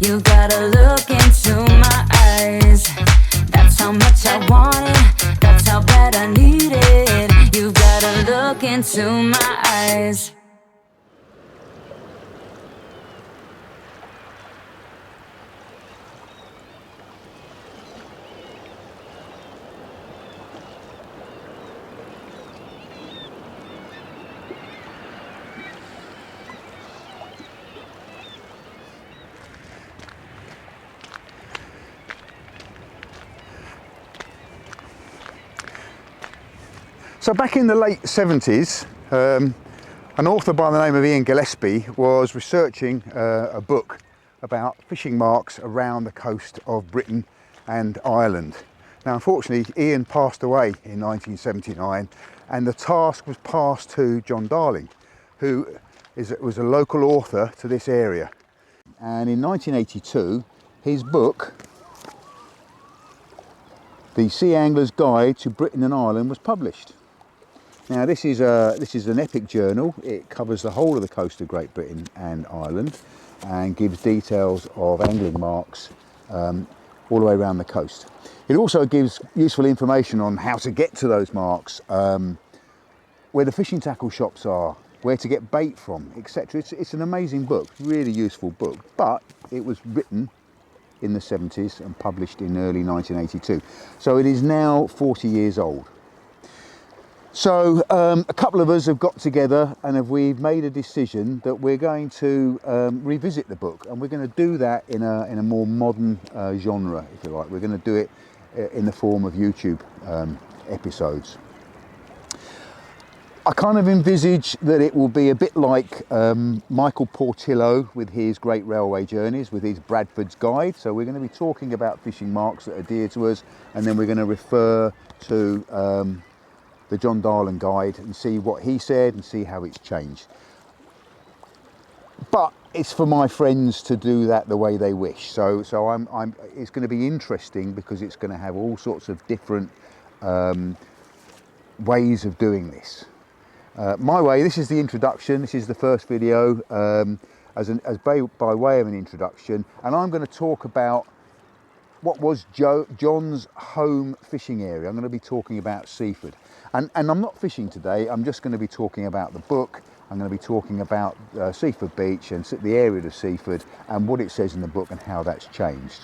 You gotta look into my eyes. That's how much I want it. That's how bad I need it. You gotta look into my eyes. So back in the late 70s, an author by the name of Ian Gillespie was researching a book about fishing marks around the coast of Britain and Ireland. Now unfortunately Ian passed away in 1979 and the task was passed to John Darling, who was a local author to this area. And in 1982 his book, The Sea Angler's Guide to Britain and Ireland, was published. Now this is an epic journal. It covers the whole of the coast of Great Britain and Ireland and gives details of angling marks all the way around the coast. It also gives useful information on how to get to those marks, where the fishing tackle shops are, where to get bait from, etc. It's an amazing book, really useful book, but it was written in the 70s and published in early 1982. So it is now 40 years old. So a couple of us have got together and we've made a decision that we're going to revisit the book, and we're going to do that in a more modern genre, if you like. We're going to do it in the form of YouTube episodes. I kind of envisage that it will be a bit like Michael Portillo with his Great Railway Journeys, with his Bradford's Guide. So we're going to be talking about fishing marks that are dear to us, and then we're going to refer to the John Darling guide and see what he said and see how it's changed. But it's for my friends to do that the way they wish. So it's going to be interesting because it's going to have all sorts of different ways of doing this. My way, this is the introduction. This is the first video by way of an introduction, and I'm going to talk about what was John's home fishing area. I'm going to be talking about Seaford. And I'm not fishing today, I'm just going to be talking about the book. I'm going to be talking about Seaford Beach and the area of Seaford and what it says in the book and how that's changed.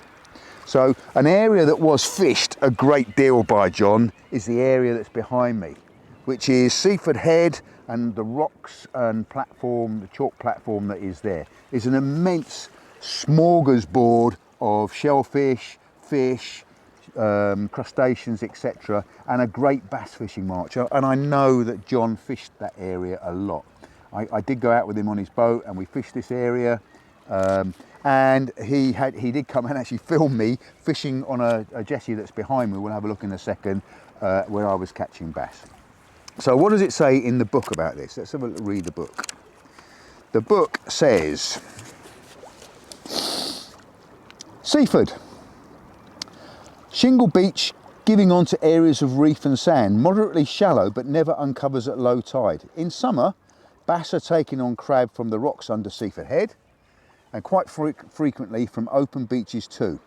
So an area that was fished a great deal by John is the area that's behind me, which is Seaford Head, and the rocks and platform, the chalk platform that is there, is an immense smorgasbord of shellfish, fish, crustaceans, etc., and a great bass fishing march. And I know that John fished that area a lot. I did go out with him on his boat and we fished this area, and he did come and actually film me fishing on a jetty that's behind me. We'll have a look in a second, where I was catching bass. So what does it say in the book about this? Let's have a read the book. The book says, Seaford. Shingle beach giving on to areas of reef and sand, moderately shallow but never uncovers at low tide. In summer, bass are taken on crab from the rocks under Seaford Head, and quite frequently from open beaches too.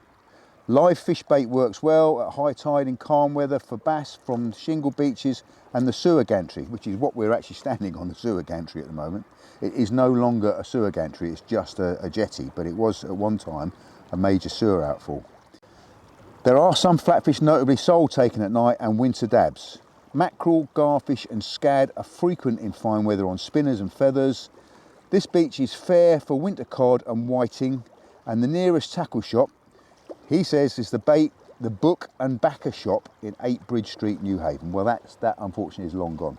Live fish bait works well at high tide in calm weather for bass from shingle beaches and the sewer gantry, which is what we're actually standing on, the sewer gantry at the moment. It is no longer a sewer gantry, it's just a jetty, but it was at one time a major sewer outfall. There are some flatfish, notably sole, taken at night and winter dabs. Mackerel, garfish and scad are frequent in fine weather on spinners and feathers. This beach is fair for winter cod and whiting, and the nearest tackle shop, he says, is the Book and Backer shop in 8 Bridge Street, Newhaven. Well, that unfortunately is long gone.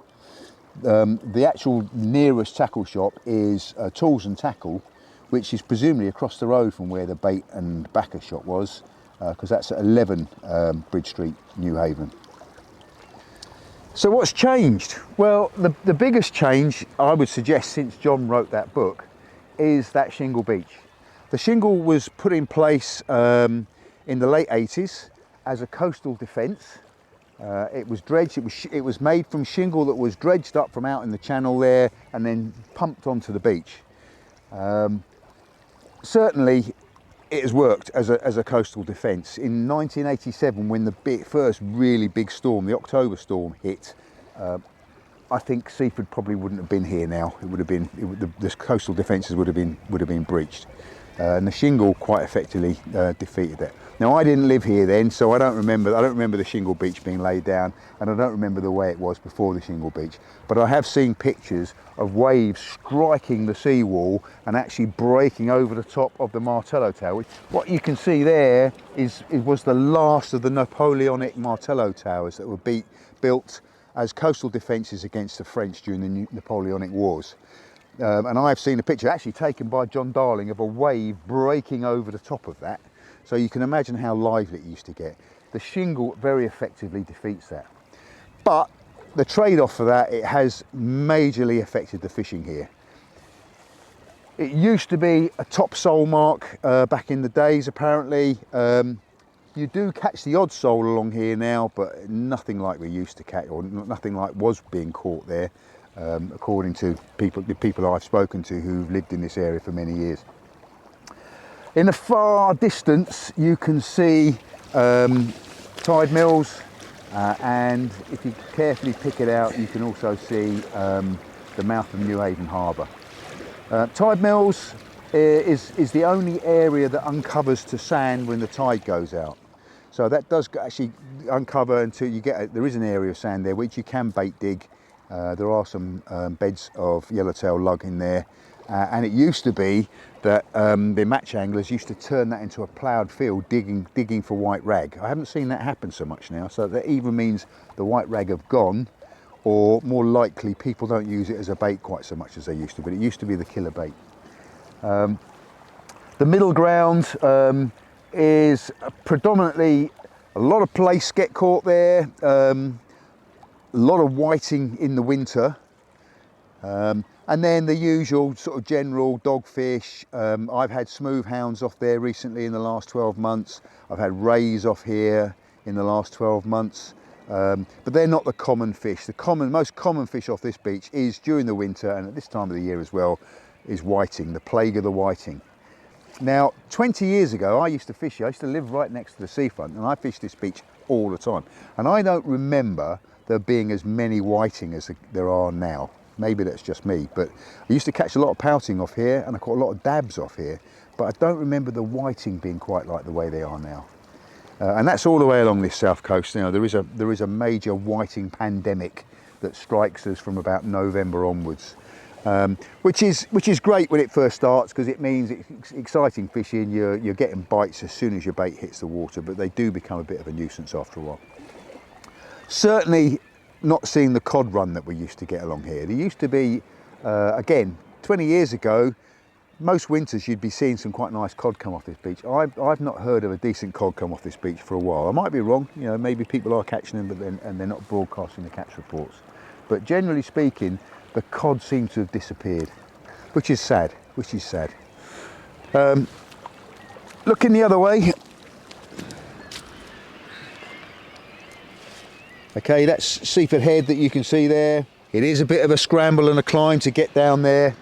The actual nearest tackle shop is Tools and Tackle, which is presumably across the road from where the Bait and Backer shop was, because that's at 11 Bridge Street, Newhaven. So what's changed? Well, the biggest change I would suggest since John wrote that book is that shingle beach. The shingle was put in place in the late 80s as a coastal defence. It was dredged, it was made from shingle that was dredged up from out in the channel there and then pumped onto the beach. Certainly it has worked as a coastal defence. In 1987, when the first really big storm, the October storm, hit, I think Seaford probably wouldn't have been here now. It would have been the coastal defences would have been breached, and the shingle quite effectively defeated that. Now, I didn't live here then, so I don't remember the shingle beach being laid down, and I don't remember the way it was before the shingle beach. But I have seen pictures of waves striking the seawall and actually breaking over the top of the Martello Tower. What you can see there was the last of the Napoleonic Martello Towers that were built as coastal defences against the French during the Napoleonic Wars. And I've seen a picture actually taken by John Darling of a wave breaking over the top of that. So you can imagine how lively it used to get. The shingle very effectively defeats that. But the trade-off for that, it has majorly affected the fishing here. It used to be a top sole mark back in the days, apparently. You do catch the odd sole along here now, but nothing like we used to catch, or nothing like was being caught there, according to the people I've spoken to who've lived in this area for many years. In the far distance, you can see tide mills, and if you carefully pick it out, you can also see the mouth of Newhaven Harbour. Tide mills is the only area that uncovers to sand when the tide goes out. So that does actually uncover until you there is an area of sand there which you can bait dig. There are some beds of yellowtail lug in there, and it used to be that the match anglers used to turn that into a ploughed field digging for white rag. I haven't seen that happen so much now, so that either means the white rag have gone, or more likely people don't use it as a bait quite so much as they used to, but it used to be the killer bait. The middle ground is predominantly a lot of plaice get caught there, a lot of whiting in the winter, and then the usual sort of general dogfish. I've had smooth hounds off there recently in the last 12 months. I've had rays off here in the last 12 months, but they're not the common fish. The most common fish off this beach is during the winter, and at this time of the year as well, is whiting, the plague of the whiting. Now, 20 years ago, I used to fish here. I used to live right next to the seafront, and I fished this beach all the time. And I don't remember there being as many whiting as there are now. Maybe that's just me, but I used to catch a lot of pouting off here, and I caught a lot of dabs off here, but I don't remember the whiting being quite like the way they are now. And that's all the way along this south coast. You know, there is a major whiting pandemic that strikes us from about November onwards. Which is great when it first starts, because it means it's exciting fishing. You're getting bites as soon as your bait hits the water, but they do become a bit of a nuisance after a while. Certainly not seeing the cod run that we used to get along here. There used to be, again, 20 years ago, most winters you'd be seeing some quite nice cod come off this beach. I've not heard of a decent cod come off this beach for a while. I might be wrong, you know, maybe people are catching them, and they're not broadcasting the catch reports. But generally speaking, the cod seem to have disappeared, which is sad, Looking the other way. Okay, that's Seaford Head that you can see there. It is a bit of a scramble and a climb to get down there.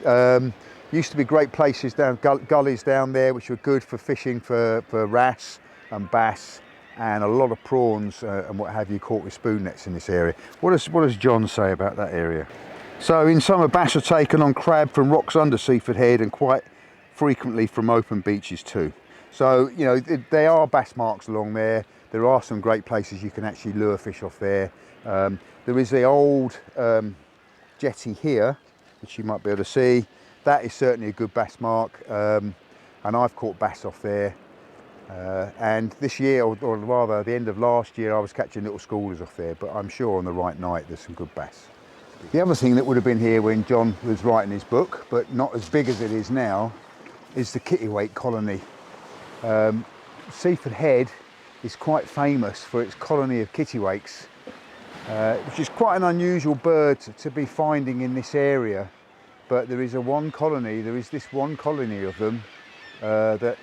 Used to be great places down, gullies down there, which were good for fishing for wrasse and bass, and a lot of prawns and what have you caught with spoon nets in this area. What does John say about that area? So in summer, bass are taken on crab from rocks under Seaford Head, and quite frequently from open beaches too. So, you know, there are bass marks along there. There are some great places you can actually lure fish off there. There is the old jetty here, which you might be able to see. That is certainly a good bass mark, and I've caught bass off there. And this year, or rather the end of last year, I was catching little schoolers off there, but I'm sure on the right night there's some good bass. The other thing that would have been here when John was writing his book, but not as big as it is now, is the kittiwake colony. Seaford Head is quite famous for its colony of kittiwakes, which is quite an unusual bird to be finding in this area. But there is this one colony of them that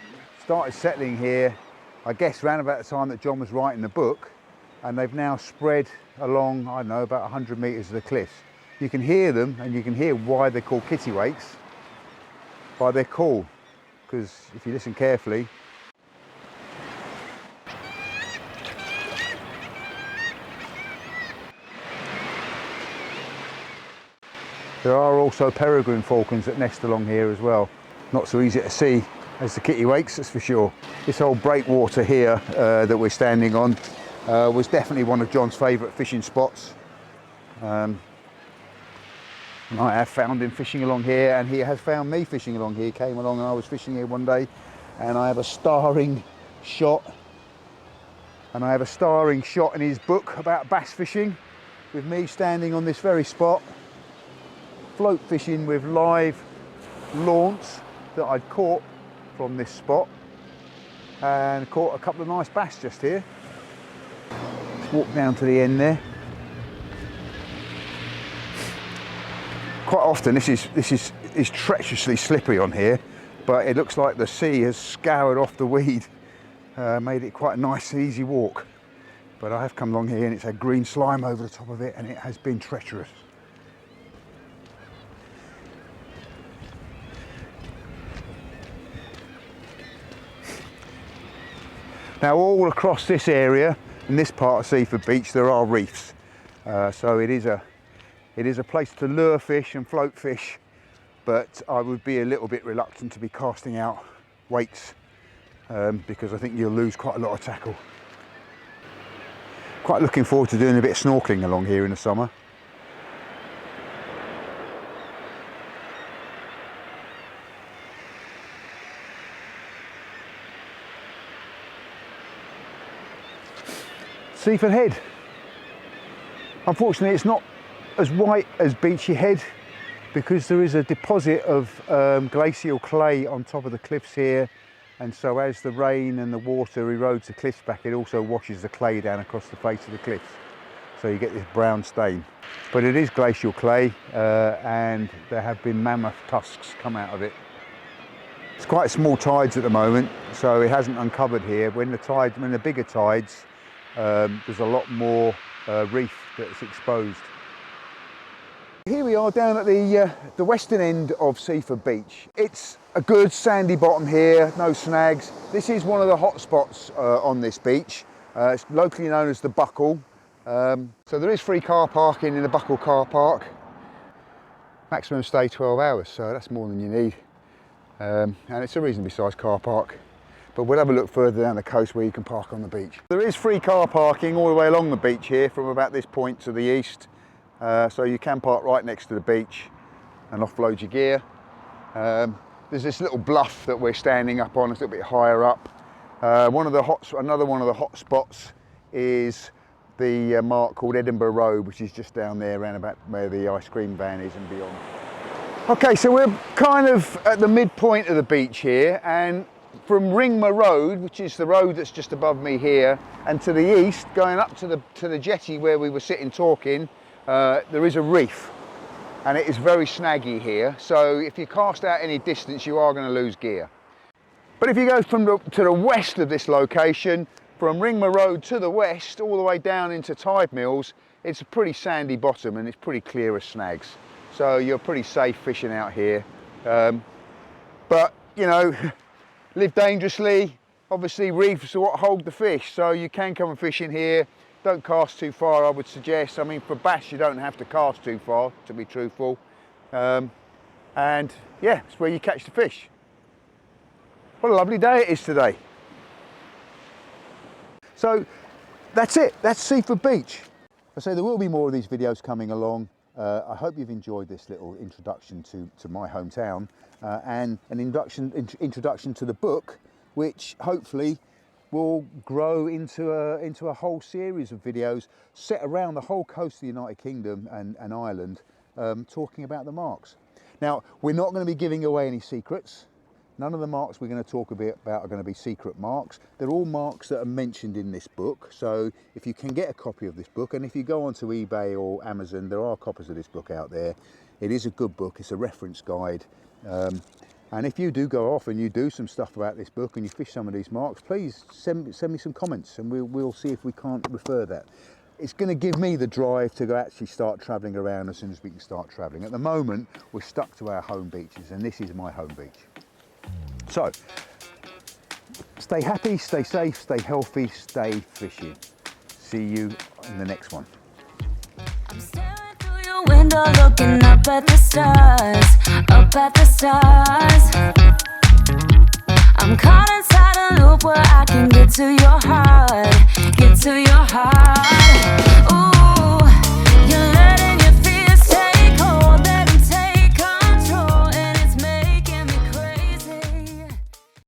started settling here, I guess, around about the time that John was writing the book, and they've now spread along, I don't know, about 100 metres of the cliffs. You can hear them, and you can hear why they're called kittiwakes by their call, because if you listen carefully, There are also peregrine falcons that nest along here as well. Not so easy to see as the kittiwakes, that's for sure. This old breakwater here that we're standing on was definitely one of John's favourite fishing spots. And I have found him fishing along here, and he has found me fishing along here. He came along and I was fishing here one day, and I have a starring shot. And I have a starring shot in his book about bass fishing with me standing on this very spot, float fishing with live launce that I'd caught from this spot, and caught a couple of nice bass just here. Let's walk down to the end there. Quite often this is treacherously slippery on here, but it looks like the sea has scoured off the weed, made it quite a nice easy walk. But I have come along here and it's had green slime over the top of it, and it has been treacherous. Now all across this area, in this part of Seaford Beach, there are reefs. So it is a place to lure fish and float fish, but I would be a little bit reluctant to be casting out weights because I think you'll lose quite a lot of tackle. Quite looking forward to doing a bit of snorkeling along here in the summer. Seaford Head. Unfortunately, it's not as white as Beachy Head because there is a deposit of glacial clay on top of the cliffs here, and so as the rain and the water erodes the cliffs back, it also washes the clay down across the face of the cliffs, so you get this brown stain. But it is glacial clay, and there have been mammoth tusks come out of it. It's quite small tides at the moment, so it hasn't uncovered here. When the bigger tides, there's a lot more reef that's exposed. Here we are down at the western end of Seaford Beach. It's a good sandy bottom here, no snags. This is one of the hot spots on this beach. It's locally known as the Buckle. So there is free car parking in the Buckle car park. Maximum stay 12 hours, so that's more than you need. And it's a reasonably sized car park. But we'll have a look further down the coast where you can park on the beach. There is free car parking all the way along the beach here from about this point to the east. So you can park right next to the beach and offload your gear. There's this little bluff that we're standing up on, it's a little bit higher up. Another one of the hot spots is the mark called Edinburgh Road, which is just down there around about where the ice cream van is and beyond. Okay, so we're kind of at the midpoint of the beach here, and from Ringmer Road, which is the road that's just above me here, and to the east, going up to the jetty where we were sitting talking, there is a reef, and it is very snaggy here, so if you cast out any distance you are going to lose gear. But if you go to the west of this location, from Ringmer Road to the west, all the way down into Tide Mills, it's a pretty sandy bottom and it's pretty clear of snags, so you're pretty safe fishing out here. But you know, live dangerously. Obviously reefs are what hold the fish, so you can come and fish in here. Don't cast too far, I would suggest. I mean, for bass you don't have to cast too far, to be truthful. And yeah, it's where you catch the fish. What a lovely day it is today. So that's it, that's Seaford Beach. I say there will be more of these videos coming along. I hope you've enjoyed this little introduction to my hometown and an introduction to the book, which hopefully will grow into a whole series of videos set around the whole coast of the United Kingdom and Ireland, talking about the marks. Now, we're not going to be giving away any secrets. None of the marks we're going to talk about are going to be secret marks. They're all marks that are mentioned in this book. So if you can get a copy of this book, and if you go onto eBay or Amazon, there are copies of this book out there. It is a good book. It's a reference guide. And if you do go off and you do some stuff about this book and you fish some of these marks, please send me some comments and we'll see if we can't refer that. It's going to give me the drive to go actually start travelling around as soon as we can start travelling. At the moment, we're stuck to our home beaches, and this is my home beach. So, stay happy, stay safe, stay healthy, stay fishing. See you in the next one. I'm staring through your window. window looking up at the stars, up at the stars. I'm caught inside a loop where I can get to your heart, get to your heart.